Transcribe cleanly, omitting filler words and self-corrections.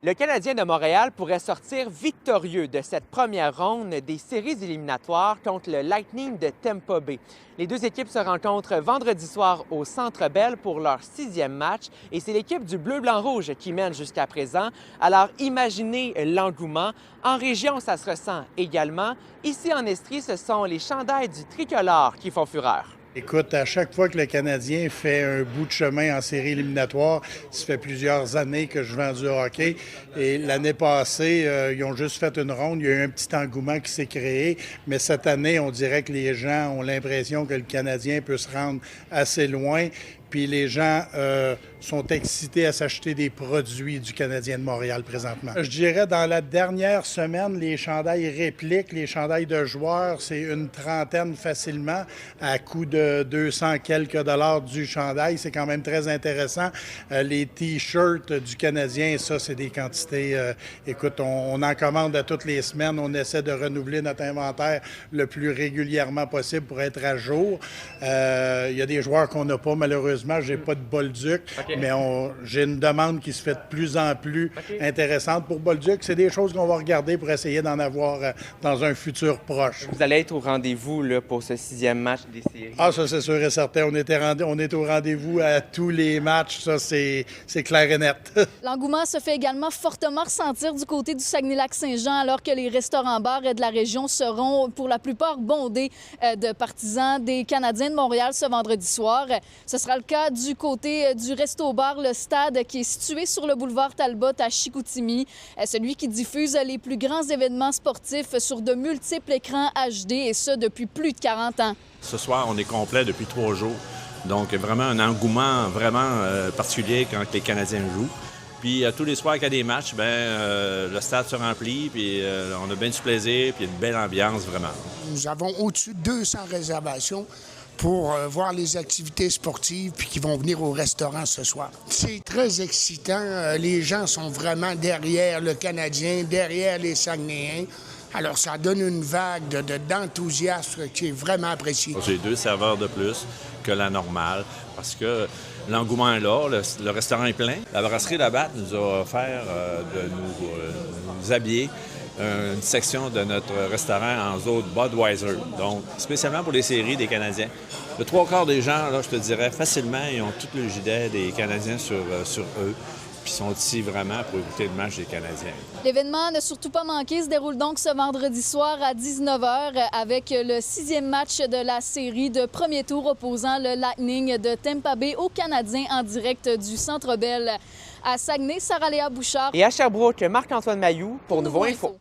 Le Canadien de Montréal pourrait sortir victorieux de cette première ronde des séries éliminatoires contre le Lightning de Tampa Bay. Les deux équipes se rencontrent vendredi soir au Centre Bell pour leur 6e match et c'est l'équipe du Bleu-Blanc-Rouge qui mène jusqu'à présent. Alors imaginez l'engouement. En région, ça se ressent également. Ici en Estrie, ce sont les chandails du tricolore qui font fureur. Écoute, à chaque fois que le Canadien fait un bout de chemin en série éliminatoire, ça fait plusieurs années que je vends du hockey. Et l'année passée, ils ont juste fait une ronde. Il y a eu un petit engouement qui s'est créé. Mais cette année, on dirait que les gens ont l'impression que le Canadien peut se rendre assez loin. Puis les gens sont excités à s'acheter des produits du Canadien de Montréal présentement. Je dirais dans la dernière semaine, les chandails répliques, les chandails de joueurs, c'est une trentaine facilement à coût de 200 quelques dollars du chandail. C'est quand même très intéressant. Les T-shirts du Canadien, ça, c'est des quantités. Écoute, on en commande à toutes les semaines. On essaie de renouveler notre inventaire le plus régulièrement possible pour être à jour. Il y a des joueurs qu'on n'a pas, malheureusement. J'ai pas de Bolduc, mais j'ai une demande qui se fait de plus en plus intéressante pour Bolduc. C'est des choses qu'on va regarder pour essayer d'en avoir dans un futur proche. Vous allez être au rendez-vous là, pour ce 6e match des séries. Ah, ça, c'est sûr et certain. On est au rendez-vous à tous les matchs. Ça, c'est clair et net. L'engouement se fait également fortement ressentir du côté du Saguenay-Lac-Saint-Jean, alors que les restaurants-bars de la région seront pour la plupart bondés de partisans des Canadiens de Montréal ce vendredi soir. Ce sera le cas du côté du Resto-Bar Le Stade, qui est situé sur le boulevard Talbot à Chicoutimi, celui qui diffuse les plus grands événements sportifs sur de multiples écrans HD, et ce, depuis plus de 40 ans. Ce soir, on est complet depuis 3 jours. Donc, vraiment un engouement vraiment particulier quand les Canadiens jouent. Puis, tous les soirs qu'il y a des matchs, le stade se remplit, puis on a bien du plaisir, puis une belle ambiance, vraiment. Nous avons au-dessus de 200 réservations pour voir les activités sportives puis qui vont venir au restaurant ce soir. C'est très excitant. Les gens sont vraiment derrière le Canadien, derrière les Saguenayens. Alors, ça donne une vague d'enthousiasme qui est vraiment appréciée. J'ai 2 serveurs de plus que la normale parce que l'engouement est là, le restaurant est plein. La brasserie Labatt nous a offert de nous habiller une section de notre restaurant en zone Budweiser, donc spécialement pour les séries des Canadiens. Le 3/4 des gens, là, je te dirais, facilement, ils ont tout le gilet des Canadiens sur eux, puis sont ici vraiment pour écouter le match des Canadiens. L'événement, ne surtout pas manquer, se déroule donc ce vendredi soir à 19h avec le 6e match de la série de premier tour opposant le Lightning de Tampa Bay aux Canadiens en direct du Centre Bell. À Saguenay, Sarah-Léa Bouchard. Et à Sherbrooke, Marc-Antoine Mailloux pour Nouveau Info.